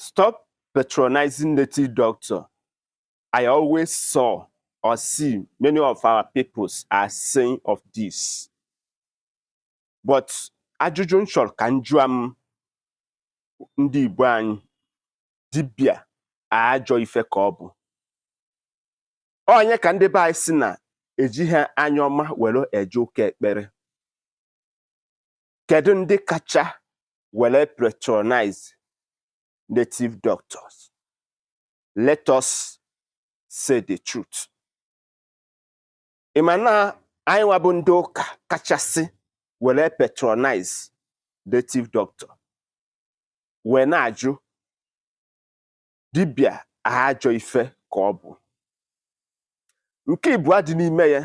Stop patronizing native doctor. I always saw or see many of our peoples are saying of this. But ajụjụ nchọrọ ka njụa m ndị Igbo anyị dibịa ajọ ife ka ọ bụ. Onye ka ndị be anyị si na ejighị anya ọma were eje ụka ekpere. Kedu ndị kacha were patronize native doctors? Let us say the truth. Ị ma na anyị nwa bụ ndị ụka kachasị were patronize native doctor. Wee na-ajụ dibịa ajọ ife ka ọ bụ. Nke ịbụọ dị n'ime ya.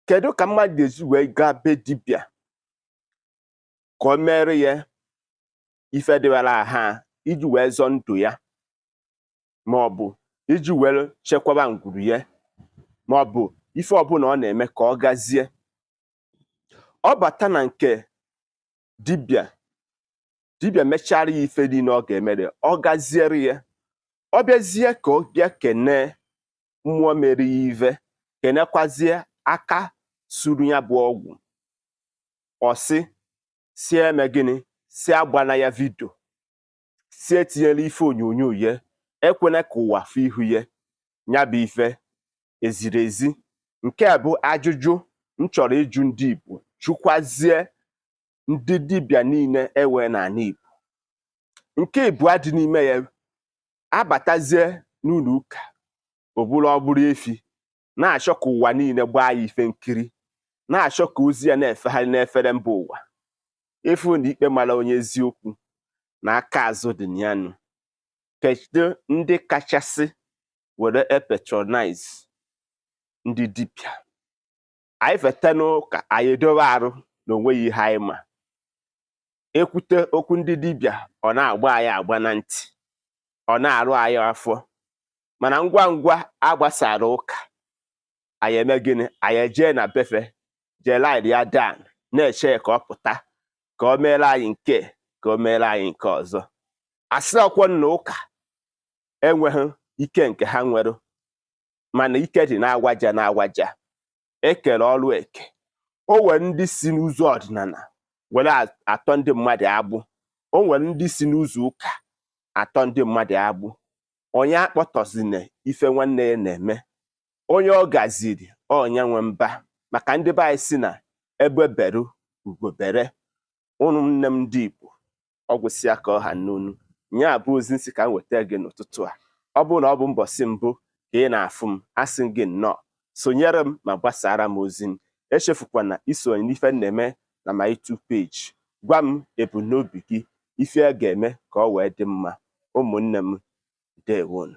Kedu ka mmadụ ga-eji wee gaa be dibịa ka o mere ya ife dịwara ha iji wee zọọ ndụ ya, ma ọ bụ iji were chekwaba ngwuru ya, ma ọ bụ ife ọbụla ọ na-eme ka ọ gazie. Ọ bata na nke dibịa mechara ya ife niile ọ ga-emere, ọ gaziere ya, ọ bịazie ka ọ bịa kene mmụọ mere ya ive, kenekwazie aka suru ya bụ ọgwụ. Ọ si eme gịnị? Si agbana ya vidio, si etinyela ife onyonyo ya, ekwena ka ụwa fụ ihu ya, ya bụ ife eziri ezi. Nke a bụ ajụjụ m chọrọ ịjụ ndị Igbo, jụkwazie ndị dibịa niile ewe n'ala Igbo. Nke ịbụọ dị n'ime ya, abatazie n'ụlọ ụka, ọ bụrụ efi, na-achọ ka ụwa niile gbaa ya ife nkiri, na-achọ ka ozi ya na-efegharị n'efere mba ụwa. Efu na ikpe mara onye eziokwu na aka azụ dị n'yanụ. Kedu ndị kachasị were patronize ndị dibịa? Anyị feta n'ụka, anyị edowe arụ na onweghị ihe anyị ma. Ekwute okwu ndị dibịa, ọ na-agba anyị agba na ntị, ọ na-arụ anyị afọ. Mana ngwa ngwa agbasara ụka, anyị eme gịnị? Anyị ejee na befe, jee line ya down, na-eche ka ọ pụta, ka o meere anyị nke, ka o meere anyị nke ọzọ. Asị ọkwọ na ụka enweghị ike nke ha nwere, mana ike dị na-agwaja. Ekere ọrụ eke. O nwere ndị si n'ụzọ ọdịnala were atọ ndị mmadụ agbụ. O nwere ndị si n'ụzọ ụka atọ ndị mmadụ agbụ. Onye akpọtọzine ife nwanne ya na-eme, onye ọ gaziri onye nwe mba. Maka ndị be anyị si na ebe beru ugo bere. Ụmụnne m ndị Igbo, ọ gwụsịa ka ọha n'onu. Nya bụ ozi nsị ka m weta gị n'ụtụtụ a. Ọ bụrụ na ọ bụ mbọsị mbụ ka ị na-afụ m, asị gị nnọọ, sonyere m ma gbasara m ozi m. Echefukwana isonye n'ife na-eme na my YouTube page. Gwa m ebumnobi gị, ife a ga-eme ka ọ wee dị mma. Ụmụnne m, ndewonu.